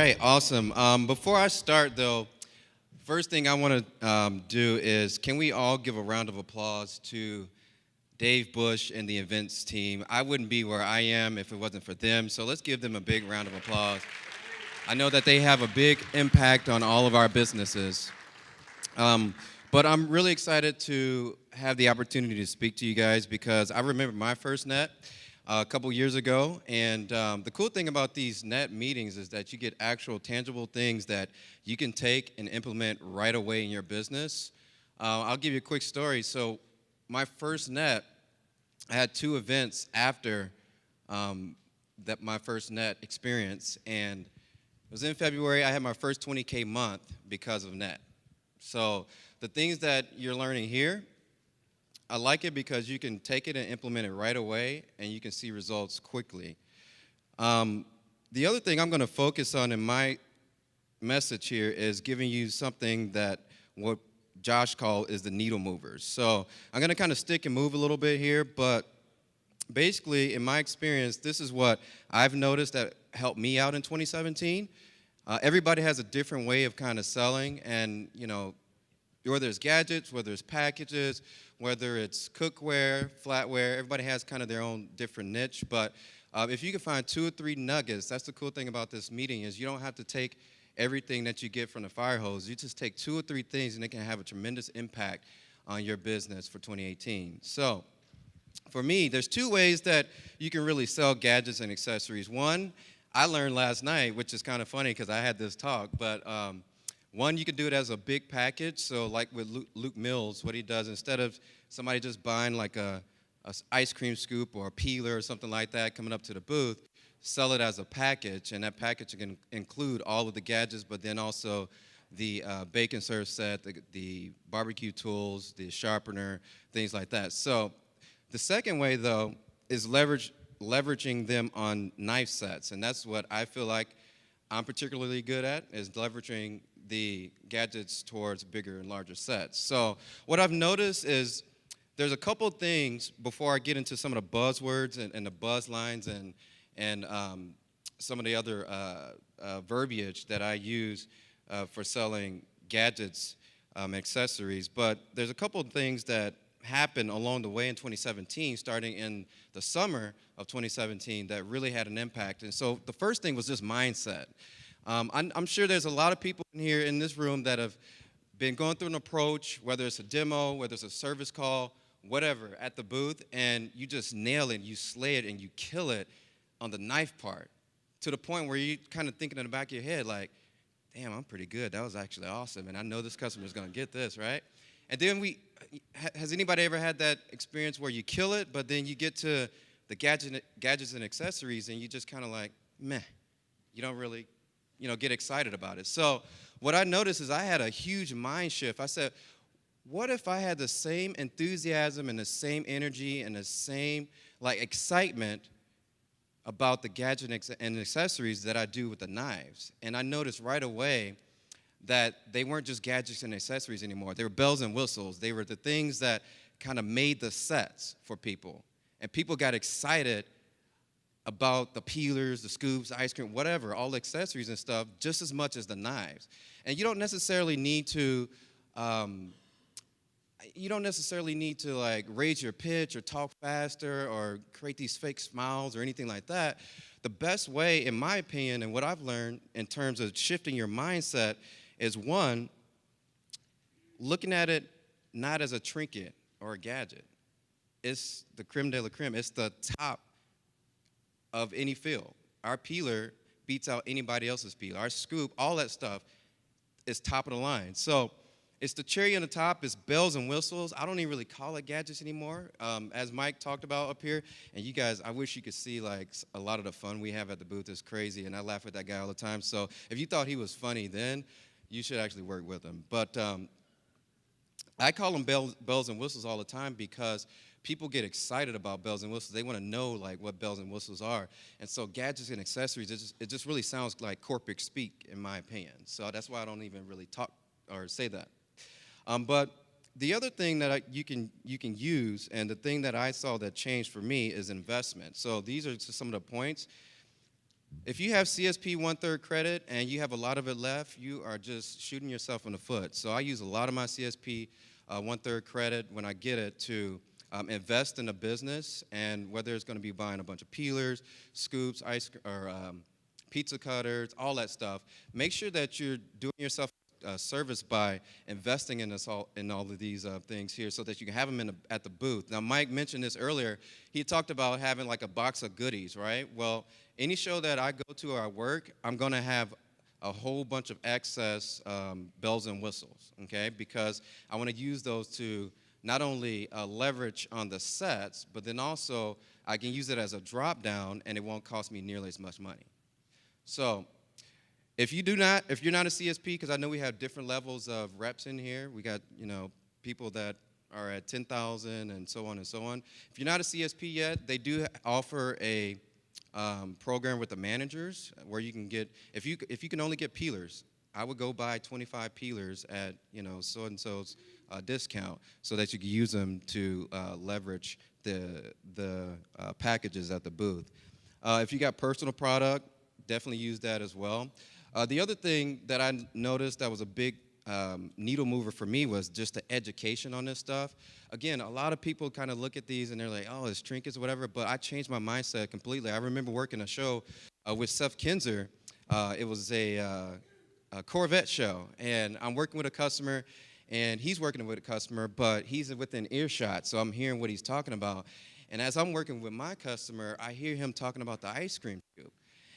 right, awesome. Before I start, though, first thing I want to do is can we all give a round of applause to Dave Bush and the events team? I wouldn't be where I am if it wasn't for them, so let's give them a big round of applause. I know that they have a big impact on all of our businesses. Um, but I'm really excited to have the opportunity to speak to you guys because I remember my first net a couple years ago. And the cool thing about these net meetings is that you get actual tangible things that you can take and implement right away in your business. I'll give you a quick story. So my first net, I had two events after that my first net experience. And it was in February. I had my first 20K month because of net. So the things that you're learning here, I like it because you can take it and implement it right away, and you can see results quickly. The other thing I'm going to focus on in my message here is giving you something that what Josh called is the needle movers. So I'm going to kind of stick and move a little bit here, but basically, in my experience, this is what I've noticed that helped me out in 2017. Everybody has a different way of kind of selling, and whether it's gadgets, whether it's packages, whether it's cookware, flatware, everybody has kind of their own different niche. But if you can find 2 or 3 nuggets, that's the cool thing about this meeting is you don't have to take everything that you get from the fire hose. You just take 2 or 3 things, and it can have a tremendous impact on your business for 2018. So for me, there's 2 ways that you can really sell gadgets and accessories. One, I learned last night, which is kind of funny because I had this talk, but one, you could do it as a big package. So like with Luke Mills, what he does, instead of somebody just buying like a ice cream scoop or a peeler or something like that coming up to the booth, sell it as a package, and that package can include all of the gadgets, but then also the bacon serve set, the barbecue tools, the sharpener, things like that. So the second way, though, is leveraging them on knife sets, and that's what I feel like I'm particularly good at, is leveraging the gadgets towards bigger and larger sets. So what I've noticed is there's a couple things before I get into some of the buzzwords and the buzz lines and some of the other verbiage that I use for selling gadgets and accessories. But there's a couple of things that happened along the way in 2017, starting in the summer of 2017, that really had an impact. And so the first thing was just mindset. I'm sure there's a lot of people in here in this room that have been going through an approach, whether it's a demo, whether it's a service call, whatever, at the booth, and you just nail it, you slay it, and you kill it on the knife part, to the point where you're kind of thinking in the back of your head, like, damn, I'm pretty good. That was actually awesome, and I know this customer's going to get this, right? And then has anybody ever had that experience where you kill it, but then you get to the gadgets and accessories, and you just kind of like, meh, you don't really get excited about it. So what I noticed is I had a huge mind shift. I said, what if I had the same enthusiasm and the same energy and the same excitement about the gadgets and accessories that I do with the knives? And I noticed right away that they weren't just gadgets and accessories anymore. They were bells and whistles. They were the things that kind of made the sets for people. And people got excited about the peelers, the scoops, ice cream, whatever, all the accessories and stuff, just as much as the knives. And you don't necessarily need to raise your pitch or talk faster or create these fake smiles or anything like that. The best way, in my opinion, and what I've learned in terms of shifting your mindset is, one, looking at it not as a trinket or a gadget. It's the creme de la creme. It's the top of any field. Our peeler beats out anybody else's peeler. Our scoop, all that stuff is top of the line. So it's the cherry on the top. It's bells and whistles. I don't even really call it gadgets anymore. As Mike talked about up here, and you guys, I wish you could see a lot of the fun we have at the booth is crazy, and I laugh at that guy all the time. So if you thought he was funny then, you should actually work with him. But I call them bells and whistles all the time because people get excited about bells and whistles. They want to know what bells and whistles are. And so gadgets and accessories, it just really sounds like corporate speak, in my opinion. So that's why I don't even really talk or say that. But the other thing that you can use, and the thing that I saw that changed for me, is investment. So these are just some of the points. If you have CSP 1/3 credit and you have a lot of it left, you are just shooting yourself in the foot. So I use a lot of my CSP 1/3 credit when I get it to invest in a business, and whether it's going to be buying a bunch of peelers, scoops, pizza cutters, all that stuff. Make sure that you're doing yourself service by investing in all of these things here, so that you can have them at the booth. Now, Mike mentioned this earlier. He talked about having like a box of goodies, right? Well, any show that I go to or I work, I'm going to have a whole bunch of excess bells and whistles, okay? Because I want to use those to not only leverage on the sets, but then also I can use it as a drop down, and it won't cost me nearly as much money. So if you're not a CSP, because I know we have different levels of reps in here. We got, people that are at 10,000 and so on and so on. If you're not a CSP yet, they do offer a program with the managers where you can get, if you can only get peelers, I would go buy 25 peelers at, so-and-so's discount, so that you can use them to leverage the packages at the booth. If you got personal product, definitely use that as well. The other thing that I noticed that was a big needle mover for me was just the education on this stuff. Again, a lot of people kind of look at these and they're like, oh, it's trinkets or whatever, but I changed my mindset completely. I remember working a show with Seth Kinzer. It was a Corvette show, and I'm working with a customer, and he's working with a customer, but he's within earshot, so I'm hearing what he's talking about. And as I'm working with my customer, I hear him talking about the ice cream scoop.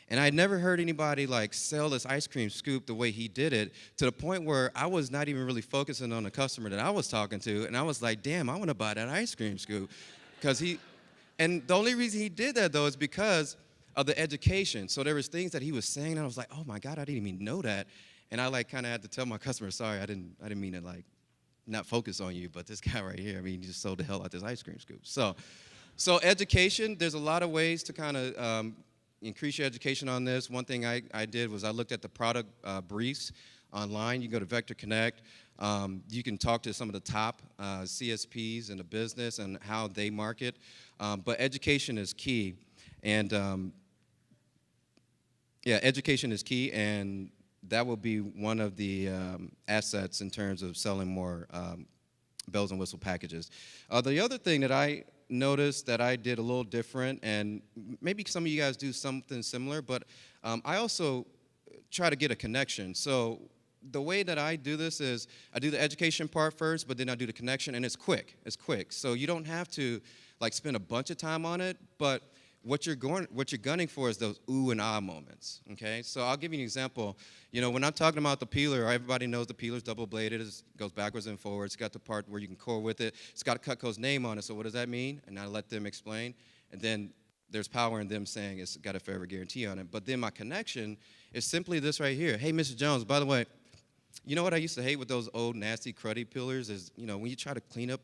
And I'd never heard anybody like sell this ice cream scoop the way he did it, to the point where I was not even really focusing on the customer that I was talking to, and I was like, damn, I want to buy that ice cream scoop. And the only reason he did that, though, is because of the education. So there was things that he was saying, and I was like, oh my God, I didn't even know that. And I like kind of had to tell my customer, sorry, I didn't mean to like not focus on you, but this guy right here, I mean, he just sold the hell out this ice cream scoop. So education, there's a lot of ways to kind of increase your education on this. One thing I did was I looked at the product briefs online. You can go to Vector Connect. You can talk to some of the top CSPs in the business and how they market. But education is key. And education is key, and that will be one of the assets in terms of selling more bells and whistle packages. The other thing that I noticed that I did a little different, and maybe some of you guys do something similar, but I also try to get a connection. So the way that I do this is I do the education part first, but then I do the connection, and it's quick. It's quick. So you don't have to like spend a bunch of time on it, but what you're gunning for is those ooh and ah moments, okay? So I'll give you an example. When I'm talking about the peeler, everybody knows the peeler's double-bladed. It goes backwards and forwards. It's got the part where you can core with it. It's got Cutco's name on it, so what does that mean? And I let them explain. And then there's power in them saying it's got a forever guarantee on it. But then my connection is simply this right here. Hey, Mr. Jones, by the way, you know what I used to hate with those old, nasty, cruddy peelers is, when you try to clean up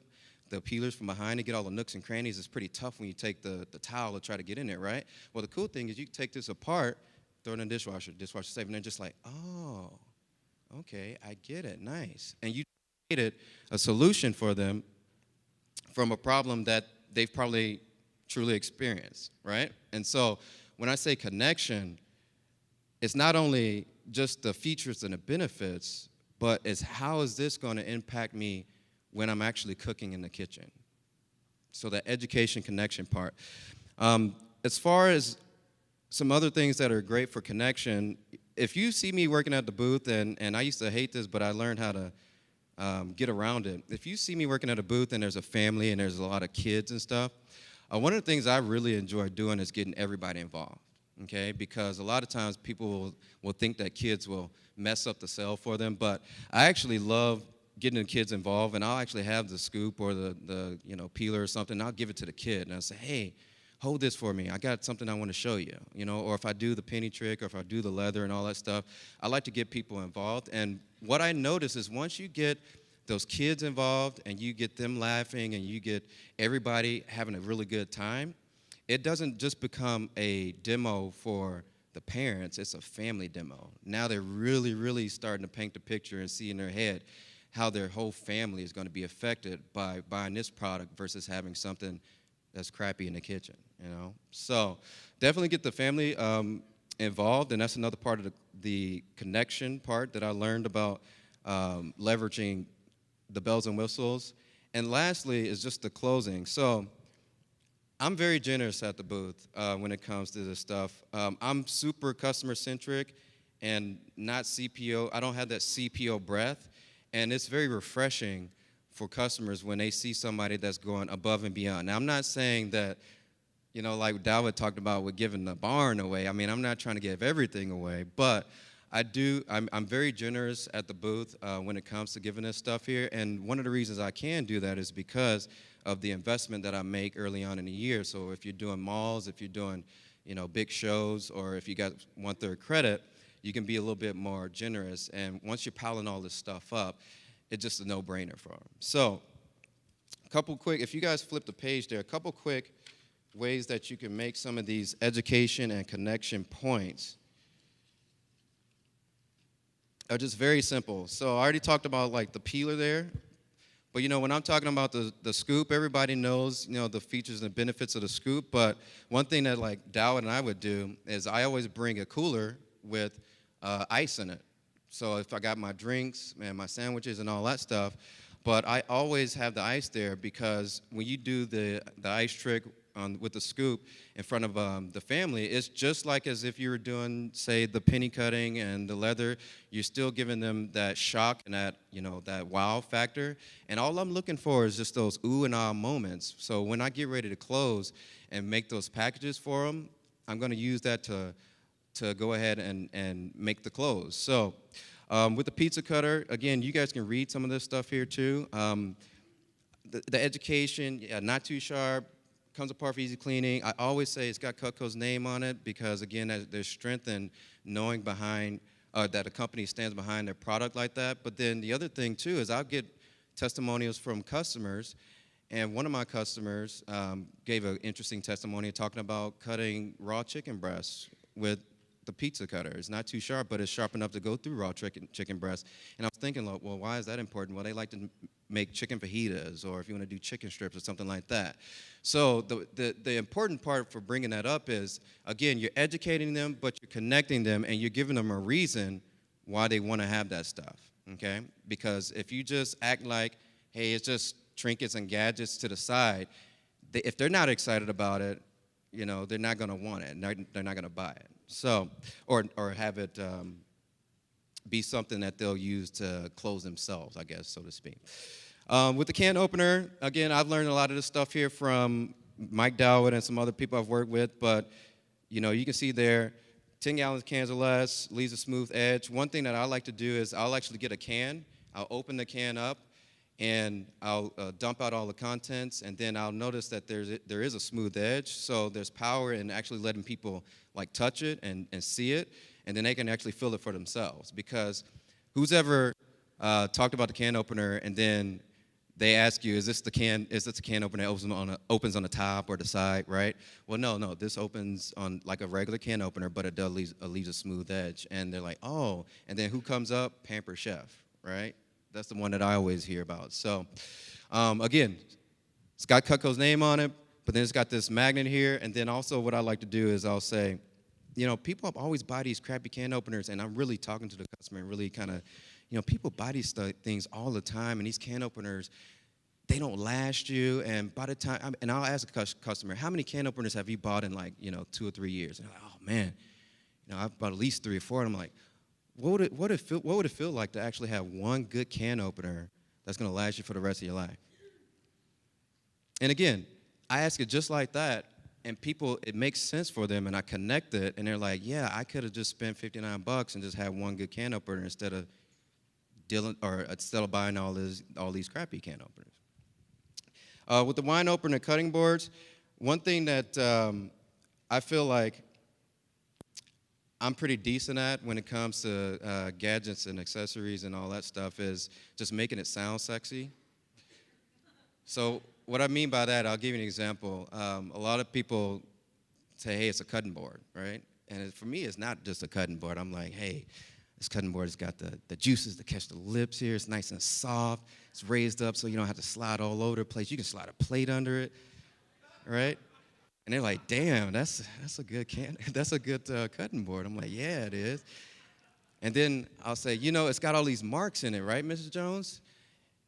the peelers from behind to get all the nooks and crannies, it's pretty tough when you take the towel to try to get in there, right? Well, the cool thing is you can take this apart, throw it in the dishwasher safe, and then just like, oh, okay, I get it, nice. And you created a solution for them from a problem that they've probably truly experienced, right? And so when I say connection, it's not only just the features and the benefits, but it's how is this going to impact me when I'm actually cooking in the kitchen. So that education connection part. As far as some other things that are great for connection, if you see me working at the booth, and I used to hate this, but I learned how to get around it. If you see me working at a booth and there's a family and there's a lot of kids and stuff, one of the things I really enjoy doing is getting everybody involved, okay? Because a lot of times people will think that kids will mess up the sale for them, but I actually love getting the kids involved, and I'll actually have the scoop or the peeler or something, and I'll give it to the kid, and I'll say, hey, hold this for me. I got something I want to show you, or if I do the penny trick, or if I do the leather and all that stuff, I like to get people involved. And what I notice is once you get those kids involved and you get them laughing and you get everybody having a really good time, it doesn't just become a demo for the parents, it's a family demo. Now they're really, really starting to paint the picture and see in their head how their whole family is going to be affected by buying this product versus having something that's crappy in the kitchen, So definitely get the family involved, and that's another part of the connection part that I learned about leveraging the bells and whistles. And lastly is just the closing. So I'm very generous at the booth when it comes to this stuff. I'm super customer centric and not CPO. I don't have that CPO breath, and it's very refreshing for customers when they see somebody that's going above and beyond. Now, I'm not saying that, like David talked about with giving the barn away. I mean, I'm not trying to give everything away, but I'm very generous at the booth when it comes to giving this stuff here. And one of the reasons I can do that is because of the investment that I make early on in the year. So if you're doing malls, if you're doing, big shows, or if you got 1/3 credit, you can be a little bit more generous. And once you're piling all this stuff up, it's just a no-brainer for them. So a couple quick, if you guys flip the page there, a couple quick ways that you can make some of these education and connection points are just very simple. So I already talked about like the peeler there. But when I'm talking about the scoop, everybody knows, the features and benefits of the scoop. But one thing that like Dowd and I would do is I always bring a cooler with ice in it. So if I got my drinks and my sandwiches and all that stuff, but I always have the ice there because when you do the ice trick with the scoop in front of the family, it's just like as if you were doing, say, the penny cutting and the leather. You're still giving them that shock and that, that wow factor. And all I'm looking for is just those ooh and ah moments. So when I get ready to close and make those packages for them, I'm going to use that to go ahead and make the close. So with the pizza cutter, again, you guys can read some of this stuff here too. The education, not too sharp, comes apart for easy cleaning. I always say it's got Cutco's name on it because, again, there's strength in knowing behind that a company stands behind their product like that. But then the other thing, too, is I'll get testimonials from customers. And one of my customers gave an interesting testimony talking about cutting raw chicken breasts with the pizza cutter. It's not too sharp, but it's sharp enough to go through raw chicken breasts. And I was thinking, well, why is that important? Well, they like to make chicken fajitas, or if you want to do chicken strips or something like that. So the important part for bringing that up is, again, you're educating them, but you're connecting them, and you're giving them a reason why they want to have that stuff, okay? Because if you just act like, hey, it's just trinkets and gadgets to the side, if they're not excited about it, they're not going to want it, and they're not going to buy it. So, or have it be something that they'll use to close themselves, I guess, so to speak. With the can opener, again, I've learned a lot of this stuff here from Mike Dowd and some other people I've worked with, but, you can see there, 10-gallon cans or less, leaves a smooth edge. One thing that I like to do is I'll actually get a can, I'll open the can up, and I'll dump out all the contents, and then I'll notice that there is a smooth edge, so there's power in actually letting people like touch it and see it, and then they can actually feel it for themselves. Because who's ever talked about the can opener and then they ask you, is this the can opener that opens on the top or the side, right? Well, no, this opens on like a regular can opener, but it does leaves a smooth edge, and they're like, oh, and then who comes up? Pampered Chef, right? That's the one that I always hear about. So, again, it's got Cutco's name on it, but then it's got this magnet here. And then also what I like to do is I'll say, people always buy these crappy can openers, and I'm really talking to the customer and really kind of, people buy these things all the time, and these can openers, they don't last you. And by the time, and I'll ask a customer, how many can openers have you bought in like, 2 or 3 years? And they're like, oh, man, I've bought at least 3 or 4. And I'm like, what would it feel like to actually have one good can opener that's going to last you for the rest of your life? And again, I ask it just like that, and people, it makes sense for them, and I connect it, and they're like, yeah, I could have just spent $59 and just had one good can opener instead of buying all these crappy can openers. With the wine opener cutting boards, one thing that I feel like I'm pretty decent at when it comes to gadgets and accessories and all that stuff is just making it sound sexy. So what I mean by that, I'll give you an example. A lot of people say, hey, it's a cutting board, right? And for me, it's not just a cutting board. I'm like, hey, this cutting board has got the juices to catch the lips here. It's nice and soft. It's raised up so you don't have to slide all over the place. You can slide a plate under it, right? And they're like, damn, that's a good that's a good cutting board. I'm like, yeah, it is. And then I'll say, it's got all these marks in it, right, Mrs. Jones?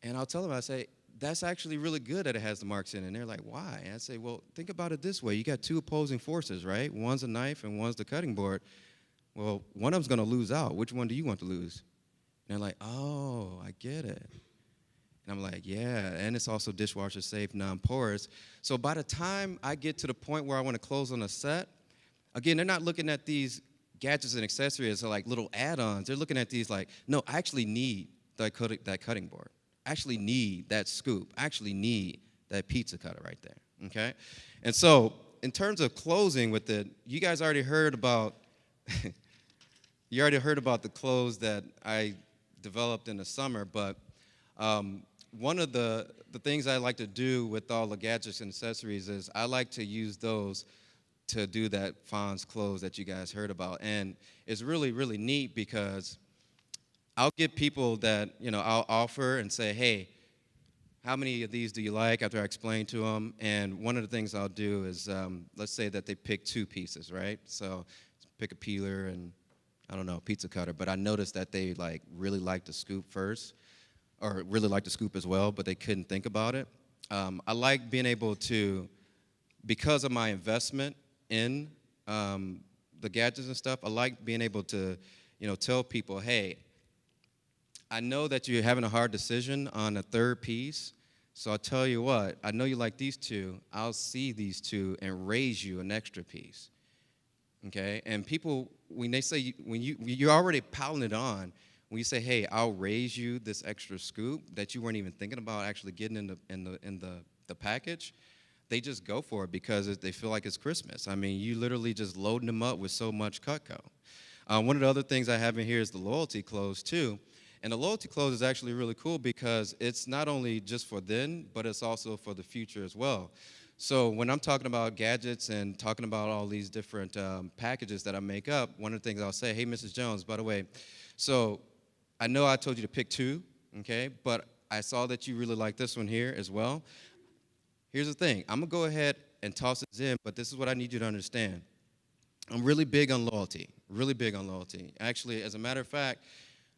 And I'll tell them, I say, that's actually really good that it has the marks in it. And they're like, why? And I say, well, think about it this way. You got two opposing forces, right? One's a knife and one's the cutting board. Well, one of them's going to lose out. Which one do you want to lose? And they're like, oh, I get it. And I'm like, yeah, and it's also dishwasher safe, non-porous. So by the time I get to the point where I want to close on a set, again, they're not looking at these gadgets and accessories as like little add-ons. They're looking at these like, no, I actually need that cutting board. I actually need that scoop. I actually need that pizza cutter right there, okay? And so in terms of closing with it, you guys already heard about, the close that I developed in the summer, but one of the things I like to do with all the gadgets and accessories is I like to use those to do that Fonz close that you guys heard about. And it's really, really neat because I'll get people that, I'll offer and say, hey, how many of these do you like after I explain to them? And one of the things I'll do is, let's say that they pick two pieces, right? So pick a peeler and, I don't know, pizza cutter. But I noticed that they really like the scoop first, or really like the scoop as well, but they couldn't think about it. I like being able to, because of my investment in the gadgets and stuff, I like being able to, tell people, hey, I know that you're having a hard decision on a third piece, so I'll tell you what, I know you like these two, I'll see these two and raise you an extra piece, okay? And people, when they say, when you're already piling it on, when you say, hey, I'll raise you this extra scoop that you weren't even thinking about actually getting in the package, they just go for it because they feel like it's Christmas. I mean, you literally just loading them up with so much Cutco. One of the other things I have in here is the loyalty close too. And the loyalty close is actually really cool because it's not only just for then, but it's also for the future as well. So when I'm talking about gadgets and talking about all these different packages that I make up, one of the things I'll say, hey, Mrs. Jones, by the way, so I know I told you to pick two, okay, but I saw that you really like this one here as well. Here's the thing. I'm going to go ahead and toss this in, but this is what I need you to understand. I'm really big on loyalty, really big on loyalty. Actually, as a matter of fact,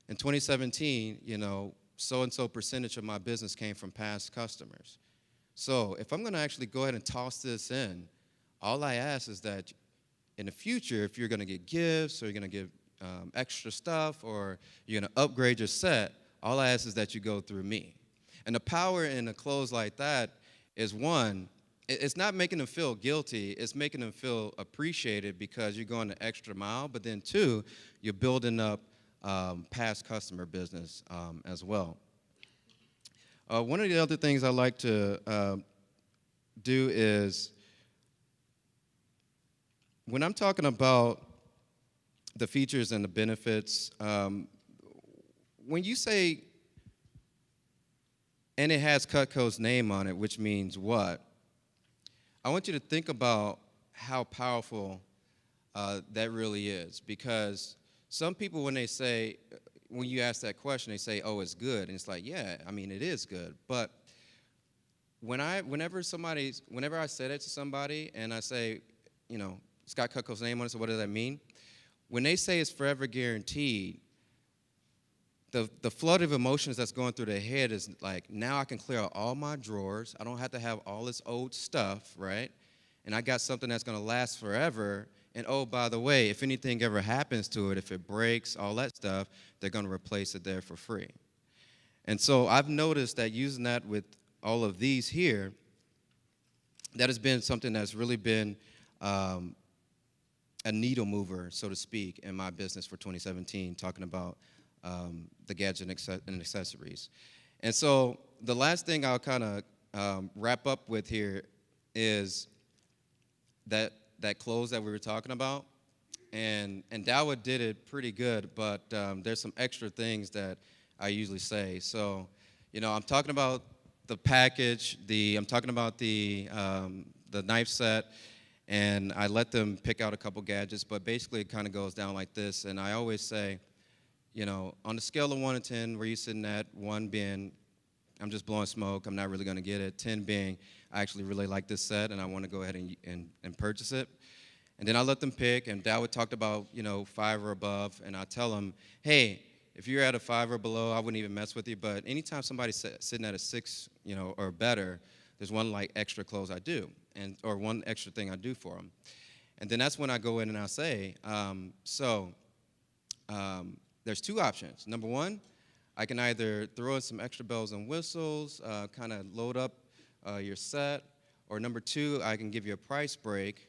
in 2017, so-and-so percentage of my business came from past customers. So if I'm going to actually go ahead and toss this in, all I ask is that in the future, if you're going to get gifts or you're going to give extra stuff or you're going to upgrade your set, all I ask is that you go through me. And the power in a close like that is, one, it's not making them feel guilty, it's making them feel appreciated because you're going the extra mile, but then two, you're building up past customer business as well. One of the other things I like to do is, when I'm talking about the features and the benefits, when you say, and it has Cutco's name on it, which means what? I want you to think about how powerful that really is, because some people, when you ask that question, they say, oh, it's good. And it's like, yeah, I mean, it is good. But whenever I say that to somebody and I say, it's got Cutco's name on it, so what does that mean? When they say it's forever guaranteed, the flood of emotions that's going through their head is like, now I can clear out all my drawers. I don't have to have all this old stuff, right? And I got something that's going to last forever. And oh, by the way, if anything ever happens to it, if it breaks, all that stuff, they're going to replace it there for free. And so I've noticed that using that with all of these here, that has been something that's really been a needle mover, so to speak, in my business for 2017, talking about the gadget and accessories. And so the last thing I'll kind of wrap up with here is that close that we were talking about. And Dawa did it pretty good, but there's some extra things that I usually say. So, I'm talking about the package, I'm talking about the knife set, and I let them pick out a couple gadgets, but basically it kind of goes down like this. And I always say, on a scale of 1 to 10, where you're sitting at, 1 being I'm just blowing smoke. I'm not really going to get it. 10 being, I actually really like this set, and I want to go ahead and purchase it. And then I let them pick, and Dawit talked about, 5 or above, and I tell them, hey, if you're at a 5 or below, I wouldn't even mess with you, but anytime somebody's sitting at a 6, or better, there's one like extra close I do, or one extra thing I do for them. And then that's when I go in and I say, there's 2 options. Number 1, I can either throw in some extra bells and whistles, kind of load up your set, or number 2, I can give you a price break,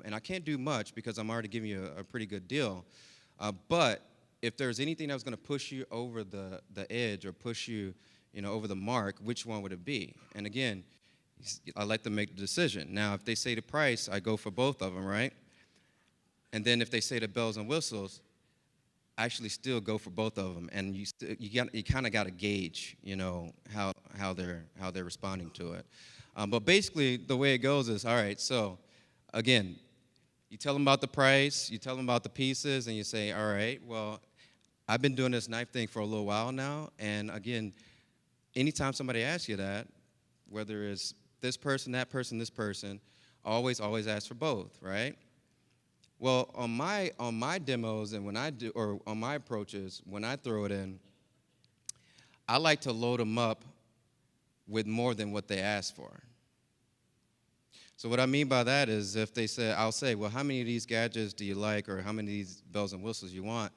and I can't do much because I'm already giving you a pretty good deal. But if there's anything that was going to push you over the edge or push you, over the mark, which one would it be? And again, I let them make the decision. Now, if they say the price, I go for both of them, right? And then if they say the bells and whistles, I actually still go for both of them. And you kind of got to gauge, how they're responding to it. But basically, the way it goes is, all right, so again, you tell them about the price, you tell them about the pieces, and you say, all right, well, I've been doing this knife thing for a little while now, and again, anytime somebody asks you that, whether it's this person, that person, this person, always ask for both, right? Well, on my demos and when I do, or on my approaches, when I throw it in, I like to load them up with more than what they ask for. So what I mean by that is if they say, I'll say, well, how many of these gadgets do you like, or how many of these bells and whistles you want?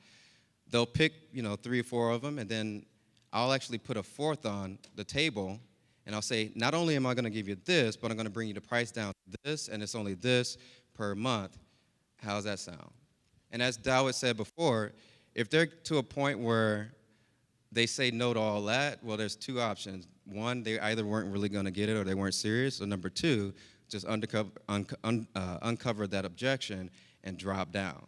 They'll pick, 3 or 4 of them, and then I'll actually put a 4th on the table, and I'll say, not only am I going to give you this, but I'm going to bring you the price down to this, and it's only this per month. How's that sound? And as Dawit said before, if they're to a point where they say no to all that, well, there's 2 options. 1, they either weren't really going to get it or they weren't serious, or number 2, just uncover that objection and drop down.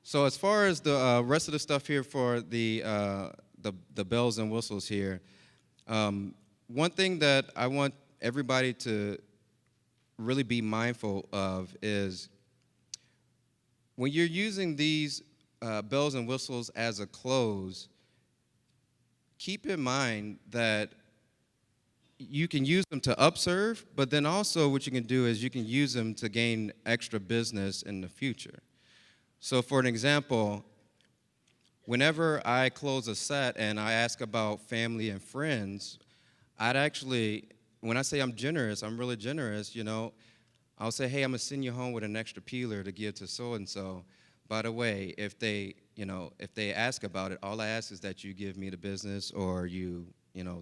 So as far as the rest of the stuff here for the bells and whistles here, one thing that I want everybody to really be mindful of is when you're using these bells and whistles as a close, keep in mind that you can use them to upserve, but then also what you can do is you can use them to gain extra business in the future. So for an example, whenever I close a set and I ask about family and friends, I'd actually, when I say I'm generous, I'm really generous, I'll say, hey, I'm gonna send you home with an extra peeler to give to so-and-so. By the way, if they ask about it, all I ask is that you give me the business or you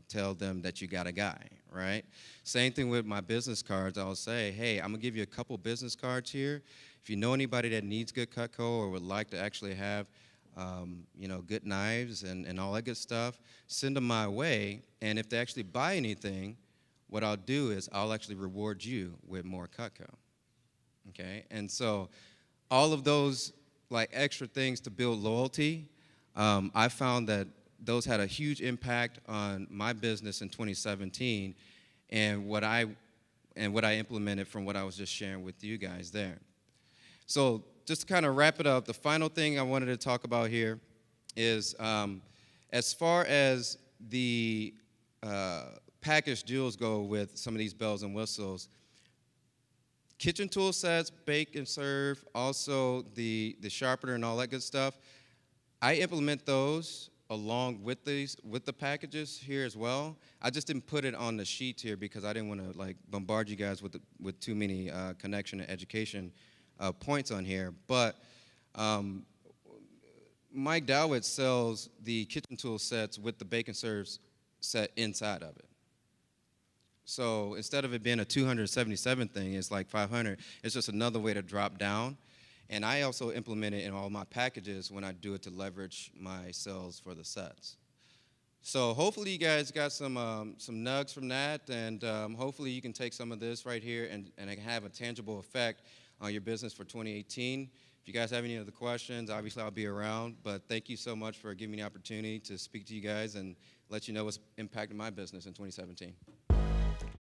tell them that you got a guy, right? Same thing with my business cards. I'll say, hey, I'm gonna give you a couple business cards here. If you know anybody that needs good Cutco or would like to actually have, good knives and all that good stuff, send them my way. And if they actually buy anything, what I'll do is I'll actually reward you with more Cutco, okay? And so all of those like extra things to build loyalty, I found that those had a huge impact on my business in 2017 and what I implemented from what I was just sharing with you guys there. So just to kind of wrap it up, the final thing I wanted to talk about here is as far as the package deals go with some of these bells and whistles, kitchen tool sets, bake and serve, also the sharpener and all that good stuff, I implement those along with the packages here as well. I just didn't put it on the sheet here because I didn't want to like bombard you guys with too many connection and education points on here. But Mike Dawit sells the kitchen tool sets with the bake and serve set inside of it. So instead of it being a 277 thing, it's like 500. It's just another way to drop down. And I also implement it in all my packages when I do it to leverage my sales for the sets. So hopefully you guys got some nugs from that, and hopefully you can take some of this right here and have a tangible effect on your business for 2018. If you guys have any other questions, obviously I'll be around, but thank you so much for giving me the opportunity to speak to you guys and let you know what's impacting my business in 2017.